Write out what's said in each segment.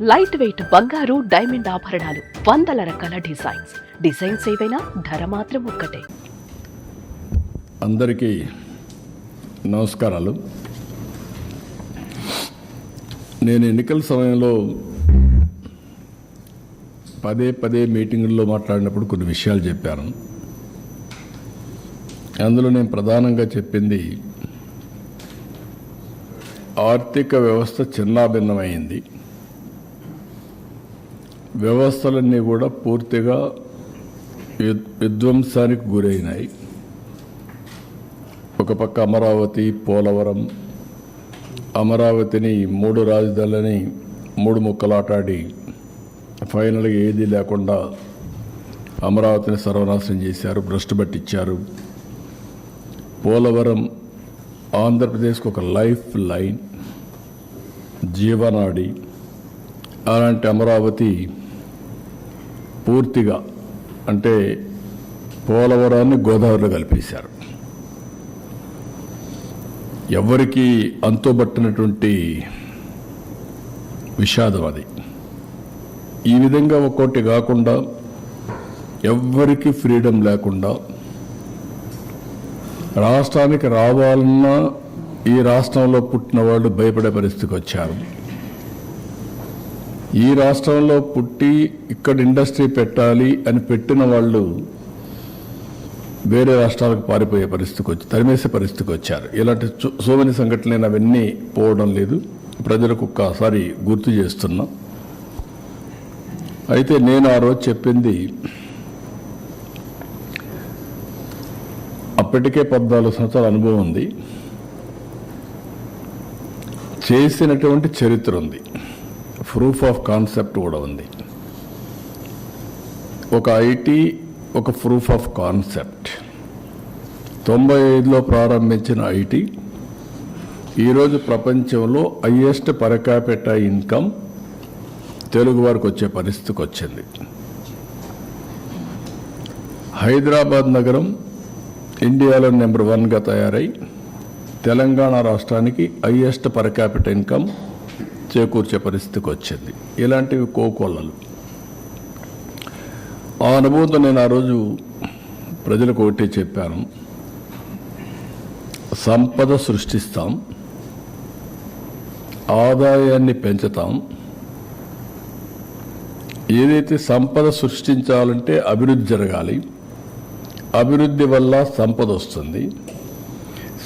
Light weight బంగారు diamond ఆభరణాలు, వందల రకాల డిజైన్స్ ఏవైనా ధర మాత్రం ఒక్కటే. అందరికీ నమస్కారాలు. నేను ఎన్నికల సమయంలో పదే మీటింగుల్లో మాట్లాడినప్పుడు కొన్ని విషయాలు చెప్పాను. అందులో నేను ప్రధానంగా చెప్పింది ఆర్థిక వ్యవస్థ చిన్నాభిన్నమైంది. వ్యవస్థలన్నీ కూడా పూర్తిగా విధ్వంసానికి గురైనాయి. ఒక పక్క అమరావతి, పోలవరం, అమరావతిని 3 రాజధానులని 3 ముక్కలాటాడి ఫైనల్గా ఏదీ లేకుండా అమరావతిని సర్వనాశనం చేశారు, భ్రష్టు పట్టించారు. పోలవరం ఆంధ్రప్రదేశ్కి ఒక లైఫ్ లైన్, జీవనాడి. అలాంటి అమరావతి పూర్తిగా అంటే పోలవరాన్ని గోదావరిలో కలిపేశారు. ఎవరికి అంతుబట్టినటువంటి విషాదం అది. ఈ విధంగా ఒక్కోటి కాకుండా ఎవ్వరికి ఫ్రీడమ్ లేకుండా రాష్ట్రానికి రావాలన్నా ఈ రాష్ట్రంలో పుట్టిన వాళ్ళు భయపడే పరిస్థితికి వచ్చారు. ఈ రాష్ట్రంలో పుట్టి ఇక్కడ ఇండస్ట్రీ పెట్టాలి అని పెట్టిన వాళ్ళు వేరే రాష్ట్రాలకు పారిపోయే పరిస్థితికి వచ్చి తరిమేసే పరిస్థితికి వచ్చారు. ఇలాంటి సోమని సంఘటనలు అవన్నీ పోవడం లేదు. ప్రజలకు ఒక్కసారి గుర్తు చేస్తున్నా. అయితే నేను ఆ రోజు చెప్పింది అప్పటికే 14 సంవత్సరాల అనుభవం ఉంది, చేసినటువంటి చరిత్ర ఉంది, ప్రూఫ్ ఆఫ్ కాన్సెప్ట్ కూడా ఉంది. ఒక ఐటీ, ఒక ప్రూఫ్ ఆఫ్ కాన్సెప్ట్. 95లో ప్రారంభించిన ఐటీ ఈరోజు ప్రపంచంలో highest per capita income Telugu వారికి వచ్చే పరిస్థితికి వచ్చింది. హైదరాబాద్ నగరం ఇండియాలో నెంబర్ 1గా తయారై తెలంగాణ రాష్ట్రానికి హైయెస్ట్ పర్ క్యాపిటా ఇన్కమ్ చేకూర్చే పరిస్థితికి వచ్చింది. ఇలాంటివి కోకొల్లలు. ఆ అనుభవంతో నేను ఆ రోజు ప్రజలకు ఒకటే చెప్పాను, సంపద సృష్టిస్తాం, ఆదాయాన్ని పెంచుతాం. ఏదైతే సంపద సృష్టించాలంటే అభివృద్ధి జరగాలి, అభివృద్ధి వల్ల సంపద వస్తుంది,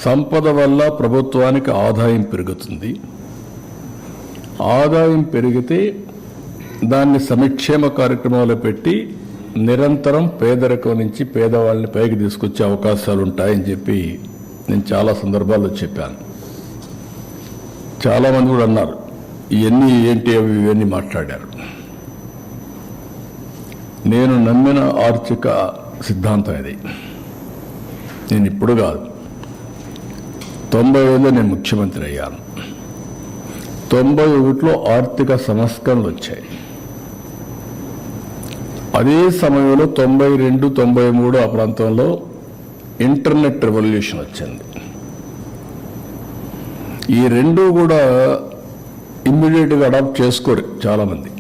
సంపద వల్ల ప్రభుత్వానికి ఆదాయం పెరుగుతుంది, ఆదాయం పెరిగితే దాన్ని సంక్షేమ కార్యక్రమాలు పెట్టి నిరంతరం పేదరికం నుంచి పేదవాళ్ళని పైకి తీసుకొచ్చే అవకాశాలు ఉంటాయని చెప్పి నేను చాలా సందర్భాల్లో చెప్పాను. చాలామంది కూడా అన్నారు ఇవన్నీ ఏంటి అవి ఇవన్నీ మాట్లాడారు. నేను నమ్మిన ఆర్థిక సిద్ధాంతం ఇది. నేను ఇప్పుడు కాదు, 95లో నేను ముఖ్యమంత్రి అయ్యాను. 91లో ఆర్థిక సంస్కరణలు వచ్చాయి. అదే సమయంలో 92, 93 ఆ ప్రాంతంలో ఇంటర్నెట్ రెవల్యూషన్ వచ్చింది. ఈ రెండు కూడా ఇమ్మీడియట్గా అడాప్ట్ చేసుకోరు చాలామంది.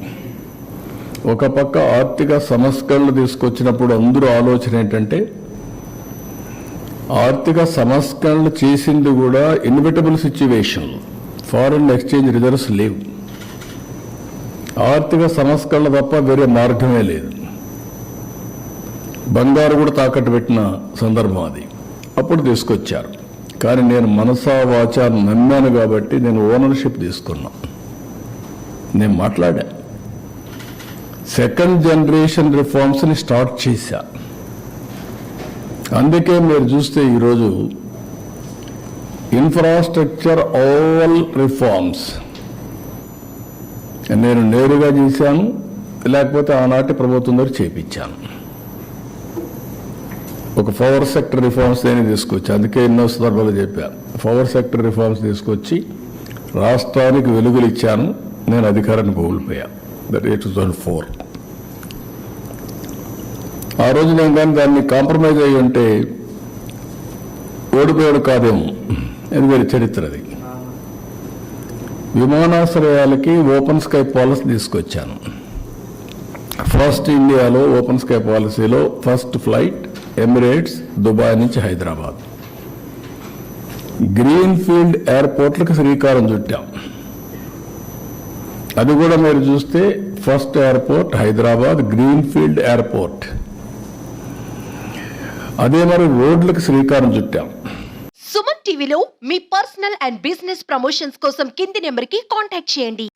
ఒక పక్క ఆర్థిక సంస్కరణలు తీసుకొచ్చినప్పుడు అందరూ ఆలోచన ఏంటంటే ఆర్థిక సంస్కరణలు చేసింది కూడా ఇన్విటబుల్ సిచ్యువేషన్లు, ఫారెన్ ఎక్స్చేంజ్ రిజర్వ్స్ లేవు, ఆర్థిక సంస్కరణలు తప్ప వేరే మార్గమే లేదు. బంగారు కూడా తాకట్టు పెట్టిన సందర్భం అది. అప్పుడు తీసుకొచ్చారు. కానీ నేను మనసా వాచా నమ్మాను కాబట్టి నేను ఓనర్షిప్ తీసుకున్నా. నేను మాట్లాడా, సెకండ్ జనరేషన్ రిఫార్మ్స్ని స్టార్ట్ చేశా. అందుకే మీరు చూస్తే ఈరోజు ఇన్ఫ్రాస్ట్రక్చర్ ఆల్ రిఫార్మ్స్ నేను నేరుగా చేశాను, లేకపోతే ఆనాటి ప్రభుత్వం ద్వారా చేయించాను. ఒక పవర్ సెక్టర్ రిఫార్మ్స్ నేను తీసుకొచ్చి, అందుకే ఎన్నో సందర్భాలు చెప్పాను, పవర్ సెక్టర్ రిఫార్మ్స్ తీసుకొచ్చి రాష్ట్రానికి వెలుగులు ఇచ్చాను. నేను అధికారాన్ని కోల్పోయా. దట్ 2004. ఆ రోజు నేను కానీ దాన్ని కాంప్రమైజ్ అయ్యి ఉంటే ఓడిపోయాడు కాదేమో, అది వేరే చరిత్ర. అది విమానాశ్రయాలకి ఓపెన్ స్కై పాలసీ తీసుకొచ్చాను. ఫస్ట్ ఇండియాలో ఓపెన్ స్కై పాలసీలో ఫస్ట్ ఫ్లైట్ ఎమిరేట్స్ దుబాయ్ నుంచి హైదరాబాద్. గ్రీన్ ఫీల్డ్ ఎయిర్పోర్ట్లకు శ్రీకారం చుట్టాం. అది కూడా మీరు చూస్తే first airport Hyderabad green field airport. అదే మరి రోడ్లకు శ్రీకారం చుట్టాం. సుమన్ టీవీలో మీ పర్సనల్ అండ్ బిజినెస్ ప్రమోషన్స్ కోసం కింది నెంబర్కి కాంటాక్ట్ చేయండి.